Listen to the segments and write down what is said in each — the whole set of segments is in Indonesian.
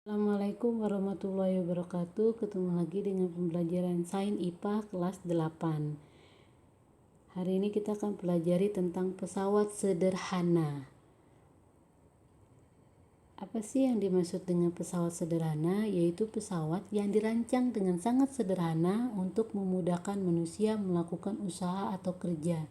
Assalamualaikum warahmatullahi wabarakatuh. Ketemu lagi dengan pembelajaran Sains IPA kelas 8. Hari ini kita akan pelajari tentang pesawat sederhana. Apa sih yang dimaksud dengan pesawat sederhana? Yaitu pesawat yang dirancang dengan sangat sederhana untuk memudahkan manusia melakukan usaha atau kerja.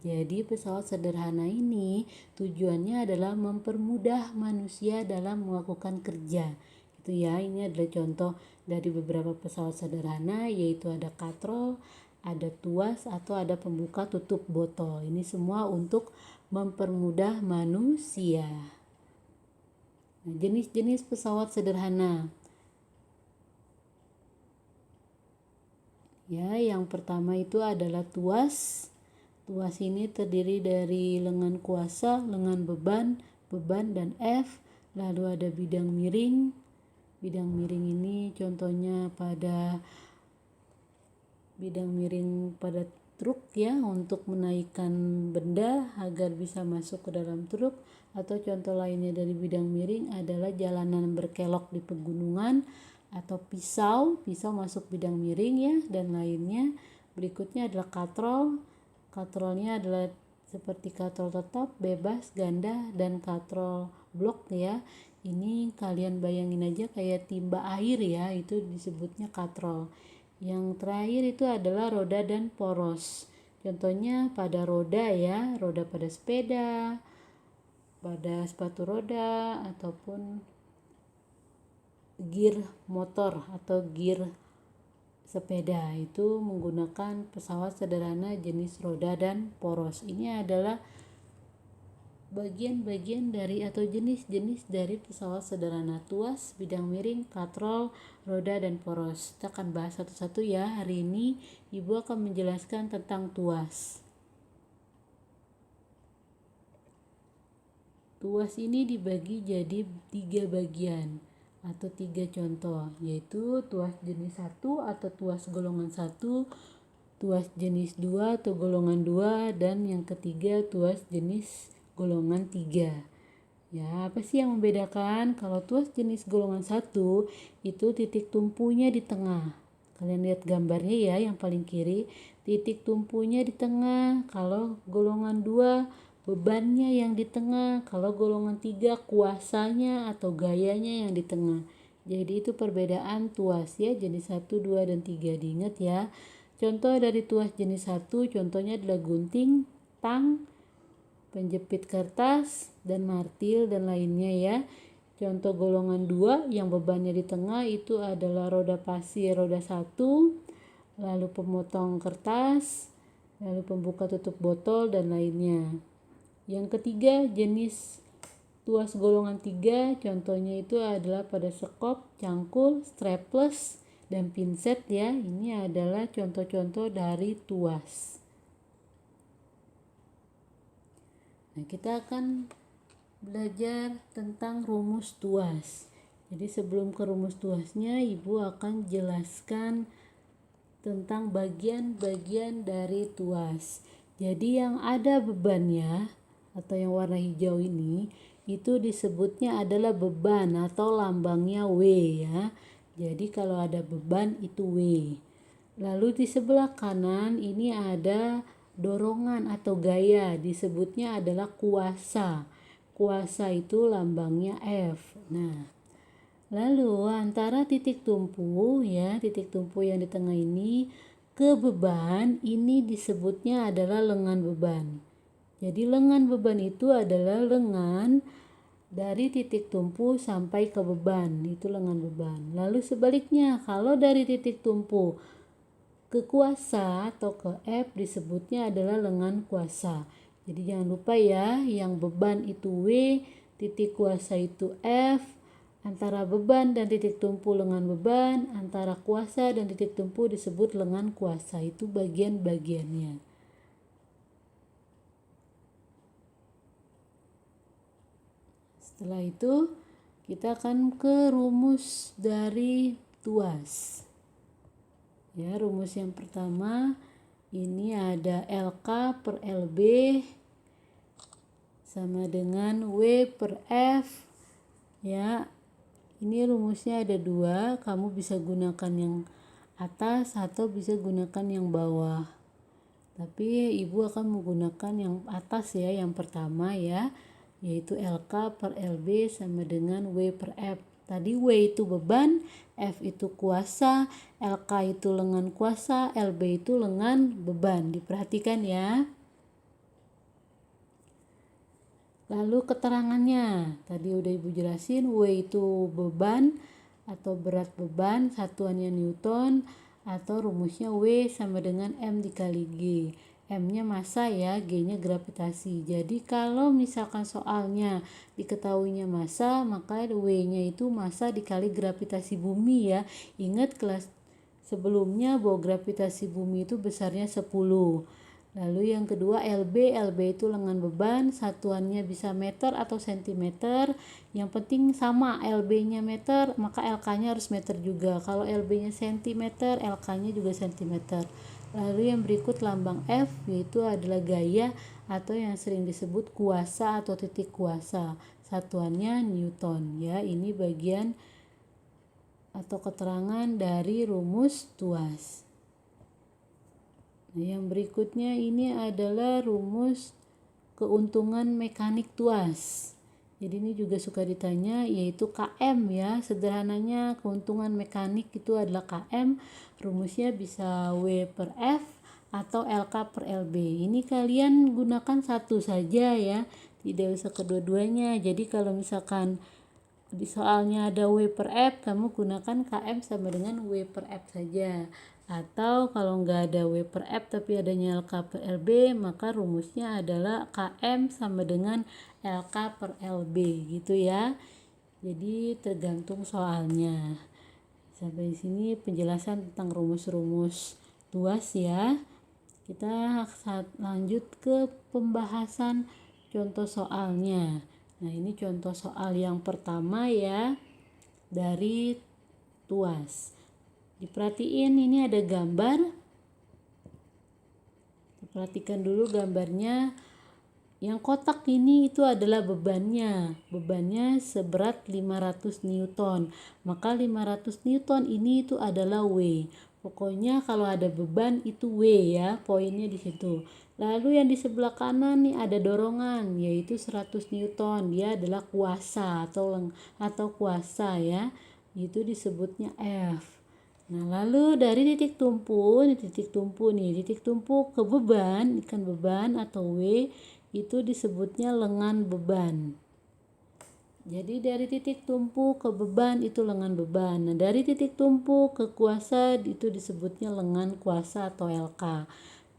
Jadi pesawat sederhana ini tujuannya adalah mempermudah manusia dalam melakukan kerja. Gitu ya, ini adalah contoh dari beberapa pesawat sederhana, yaitu ada katrol, ada tuas, atau ada pembuka tutup botol. Ini semua untuk mempermudah manusia. Nah, jenis-jenis pesawat sederhana. Ya, yang pertama itu adalah tuas. Tuas ini terdiri dari lengan kuasa, lengan beban, dan F. Lalu ada bidang miring. Bidang miring ini contohnya pada truk ya, untuk menaikkan benda agar bisa masuk ke dalam truk. Atau contoh lainnya dari bidang miring adalah jalanan berkelok di pegunungan, atau pisau masuk bidang miring ya, dan lainnya. Berikutnya adalah katrol. Katrolnya adalah seperti katrol tetap, bebas, ganda, dan katrol blok ya. Ini kalian bayangin aja kayak timba air ya, itu disebutnya katrol. Yang terakhir itu adalah roda dan poros. Contohnya pada roda ya, roda pada sepeda, pada sepatu roda, ataupun gear motor atau gear sepeda, itu menggunakan pesawat sederhana jenis roda dan poros. Ini adalah bagian-bagian dari atau jenis-jenis dari pesawat sederhana: tuas, bidang miring, katrol, roda, dan poros. Kita akan bahas satu-satu ya. Hari ini Ibu akan menjelaskan tentang tuas. Tuas ini dibagi jadi 3 bagian atau 3 contoh, yaitu tuas jenis 1 atau tuas golongan 1, tuas jenis 2 atau golongan 2, dan yang ketiga tuas jenis golongan 3. Ya, apa sih yang membedakan? Kalau tuas jenis golongan 1 itu titik tumpunya di tengah. Kalian lihat gambarnya ya, yang paling kiri, titik tumpunya di tengah. Kalau golongan 2 bebannya yang di tengah, kalau golongan 3 kuasanya atau gayanya yang di tengah. Jadi itu perbedaan tuas ya, jenis 1, 2, dan 3. Diingat ya. Contoh dari tuas jenis 1 contohnya adalah gunting, tang, penjepit kertas, dan martil, dan lainnya ya. Contoh golongan 2 yang bebannya di tengah itu adalah roda pasir roda 1, lalu pemotong kertas, lalu pembuka tutup botol, dan lainnya. Yang ketiga jenis tuas golongan 3 contohnya itu adalah pada sekop, cangkul, strapless, dan pinset ya. Ini adalah contoh-contoh dari tuas. Nah, kita akan belajar tentang rumus tuas. Jadi sebelum ke rumus tuasnya, Ibu akan jelaskan tentang bagian-bagian dari tuas. Jadi yang ada bebannya atau yang warna hijau ini itu disebutnya adalah beban atau lambangnya W ya. Jadi kalau ada beban itu W. Lalu di sebelah kanan ini ada dorongan atau gaya, disebutnya adalah kuasa. Kuasa itu lambangnya F. Nah, lalu antara titik tumpu ya, titik tumpu yang di tengah ini ke beban ini disebutnya adalah lengan beban. Jadi lengan beban itu adalah lengan dari titik tumpu sampai ke beban, itu lengan beban. Lalu sebaliknya, kalau dari titik tumpu ke kuasa atau ke F disebutnya adalah lengan kuasa. Jadi jangan lupa ya, yang beban itu W, titik kuasa itu F, antara beban dan titik tumpu lengan beban, antara kuasa dan titik tumpu disebut lengan kuasa. Itu bagian-bagiannya. Setelah itu kita akan ke rumus dari tuas. Ya, rumus yang pertama ini ada LK per LB sama dengan W per F ya. Ini rumusnya ada 2, kamu bisa gunakan yang atas atau bisa gunakan yang bawah. Tapi ibu akan menggunakan yang atas ya, yang pertama ya, yaitu LK per LB sama dengan W per F. Tadi W itu beban, F itu kuasa, LK itu lengan kuasa, LB itu lengan beban. Diperhatikan ya. Lalu keterangannya, tadi udah ibu jelasin, W itu beban atau berat beban, satuannya Newton, atau rumusnya W sama dengan M dikali G. M-nya massa ya, G-nya gravitasi. Jadi kalau misalkan soalnya diketahuinya massa, maka W-nya itu massa dikali gravitasi bumi ya. Ingat kelas sebelumnya bahwa gravitasi bumi itu besarnya 10. Lalu yang kedua LB itu lengan beban, satuannya bisa meter atau sentimeter. Yang penting sama, LB-nya meter, maka LK-nya harus meter juga. Kalau LB-nya sentimeter, LK-nya juga sentimeter. Lalu yang berikut lambang F, yaitu adalah gaya atau yang sering disebut kuasa atau titik kuasa. Satuannya Newton ya. Ini bagian atau keterangan dari rumus tuas. Nah, yang berikutnya ini adalah rumus keuntungan mekanik tuas. Jadi ini juga suka ditanya, yaitu KM ya. Sederhananya keuntungan mekanik itu adalah KM. Rumusnya bisa W per F atau LK per LB. Ini kalian gunakan satu saja ya, tidak usah kedua-duanya. Jadi kalau misalkan di soalnya ada W per F, kamu gunakan KM sama dengan W per F saja. Atau kalau nggak ada W per F tapi adanya LK per LB, maka rumusnya adalah KM sama dengan LK per LB gitu ya. Jadi tergantung soalnya. Sampai di sini penjelasan tentang rumus-rumus tuas ya. Kita lanjut ke pembahasan contoh soalnya. Nah, ini contoh soal yang pertama ya dari tuas. Diperhatiin, ini ada gambar. Perhatikan dulu gambarnya. Yang kotak ini itu adalah bebannya. Bebannya seberat 500 Newton. Maka 500 Newton ini itu adalah W. Pokoknya kalau ada beban itu W ya, poinnya di situ. Lalu yang di sebelah kanan nih ada dorongan, yaitu 100 Newton. Dia adalah kuasa atau kuasa ya. Itu disebutnya F. Nah, lalu dari titik tumpu ke beban, ikan beban atau W itu disebutnya lengan beban. Jadi dari titik tumpu ke beban itu lengan beban. Nah, dari titik tumpu ke kuasa itu disebutnya lengan kuasa atau LK.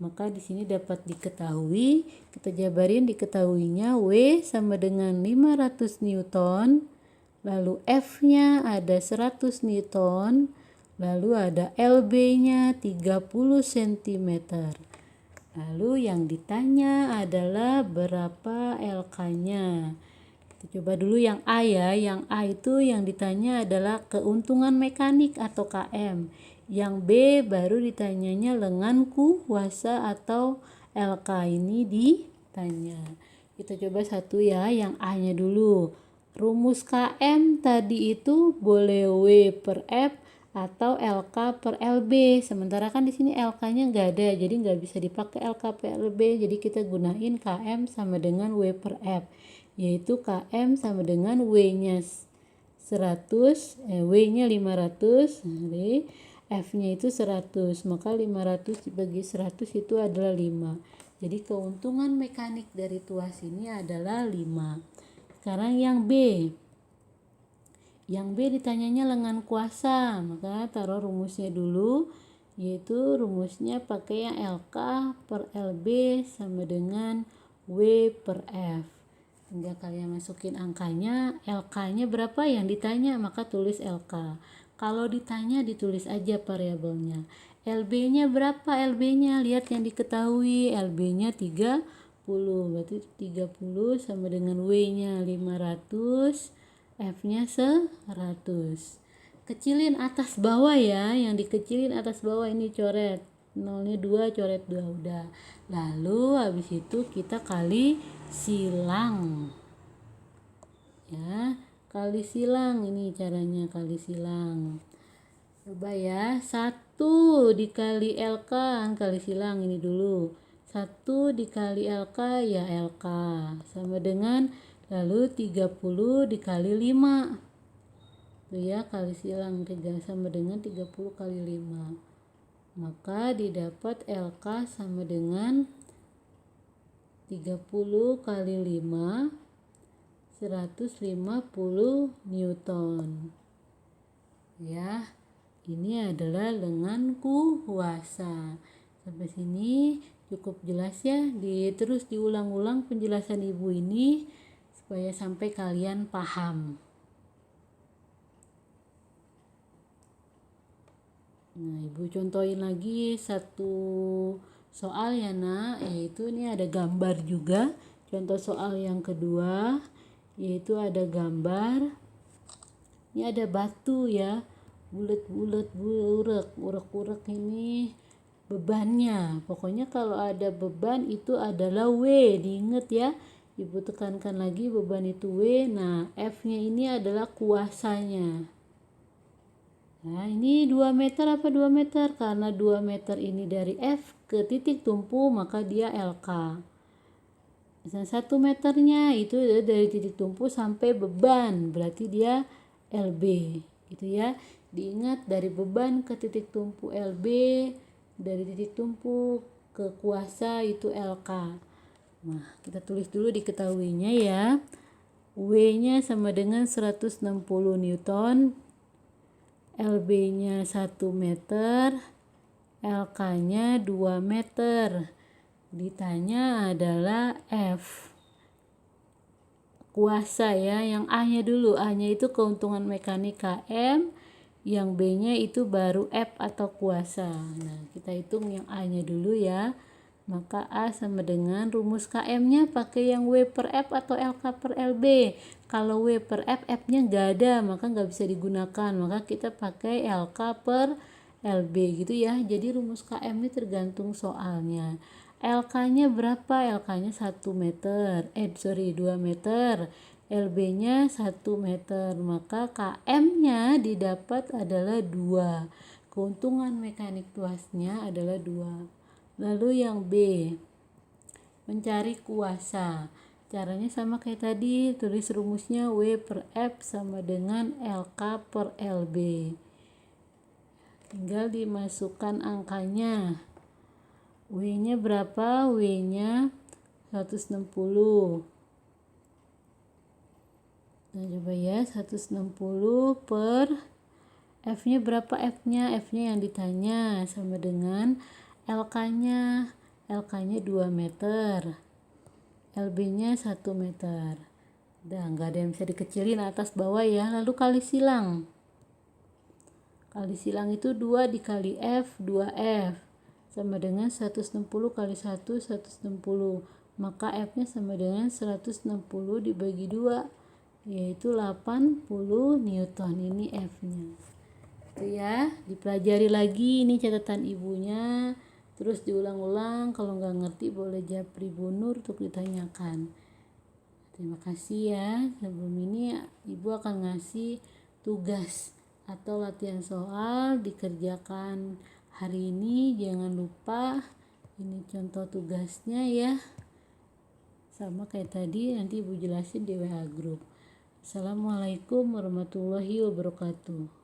Maka di sini dapat diketahui, kita jabarin diketahuinya W sama dengan 500 Newton, lalu F-nya ada 100 Newton, lalu ada LB-nya 30 cm. Lalu yang ditanya adalah berapa LK-nya. Kita coba dulu yang A ya. Yang A itu yang ditanya adalah keuntungan mekanik atau KM. Yang B baru ditanyanya lengan kuasa atau LK ini ditanya. Kita coba satu ya, yang A-nya dulu. Rumus KM tadi itu boleh W per F atau LK per LB. Sementara kan di sini LK-nya nggak ada, jadi nggak bisa dipakai LK per LB. Jadi kita gunain KM sama dengan W per F, yaitu KM sama dengan W-nya 100, W-nya 500, F-nya itu 100. Maka 500 dibagi 100 itu adalah 5. Jadi keuntungan mekanik dari tuas ini adalah 5. Sekarang yang B. Yang B ditanyanya lengan kuasa, maka taruh rumusnya dulu, yaitu rumusnya pakai yang LK per LB sama dengan W per F. Tinggal kalian masukin angkanya, LK-nya berapa yang ditanya, maka tulis LK. Kalau ditanya ditulis aja variabelnya. LB-nya berapa? LB-nya lihat yang diketahui, LB-nya 30, berarti 30 sama dengan W-nya 500, F-nya 100. Kecilin atas bawah ya, yang dikecilin atas bawah ini coret. Nolnya 2, coret 2 udah. Lalu habis itu kita kali silang. Ya, kali silang. Ini caranya kali silang. Coba ya, 1 dikali LK, kali silang ini dulu. 1 dikali LK ya LK, sama dengan lalu 30 dikali 5. Tuh ya, kali silang 3 sama dengan 30 kali 5. Maka didapat LK sama dengan 30 kali 5, 150 Newton. Ya. Ini adalah lengan kuasa. Sampai sini cukup jelas ya. Terus diulang-ulang penjelasan ibu ini supaya sampai kalian paham. Nah, ibu contohin lagi satu soal ya nak, yaitu ini ada gambar juga. Contoh soal yang kedua, yaitu ada gambar. Ini ada batu ya. Bulat-bulat, urek-urek ini bebannya. Pokoknya kalau ada beban itu adalah W. Diingat ya, ibu tekankan lagi beban itu W. Nah, F-nya ini adalah kuasanya. Nah, ini 2 meter apa 2 meter? Karena 2 meter ini dari F ke titik tumpu, maka dia LK. Misalnya 1 meternya itu dari titik tumpu sampai beban, berarti dia LB. Gitu ya. Diingat dari beban ke titik tumpu LB, dari titik tumpu ke kuasa itu LK. Nah, kita tulis dulu diketahuinya ya. W-nya sama dengan 160 Newton, LB-nya 1 meter, LK-nya 2 meter. Ditanya adalah F. Kuasa ya, yang A-nya dulu. A-nya itu keuntungan mekanik KM, yang B-nya itu baru F atau kuasa. Nah, kita hitung yang A-nya dulu ya. Maka A sama dengan rumus KM-nya pakai yang W per F atau LK per LB. Kalau W per F, F-nya nggak ada, maka nggak bisa digunakan. Maka kita pakai LK per LB gitu ya. Jadi rumus KM ini tergantung soalnya. LK-nya berapa? LK-nya 1 meter. 2 meter. LB-nya 1 meter, maka KM-nya didapat adalah 2. Keuntungan mekanik tuasnya adalah 2. Lalu yang B, mencari kuasa. Caranya sama kayak tadi, tulis rumusnya W per F sama dengan LK per LB. Tinggal dimasukkan angkanya. W-nya berapa? W-nya 160. Nah, coba ya, 160 per F-nya berapa? F-nya yang ditanya sama dengan LK-nya. LK-nya 2 meter. LB-nya 1 meter. Udah, nggak ada yang bisa dikecilin atas bawah ya. Lalu kali silang. Kali silang itu 2 dikali F, 2F. Sama dengan 160 kali 1, 160. Maka F-nya sama dengan 160 dibagi 2. Yaitu 80 Newton. Ini F-nya. Itu ya, dipelajari lagi, ini catatan ibunya. Terus diulang-ulang, kalau nggak ngerti boleh japri Bu Nur untuk ditanyakan. Terima kasih ya. Sebelum ini ibu akan ngasih tugas atau latihan soal dikerjakan hari ini. Jangan lupa, ini contoh tugasnya ya. Sama kayak tadi, nanti ibu jelasin di WA group. Assalamualaikum warahmatullahi wabarakatuh.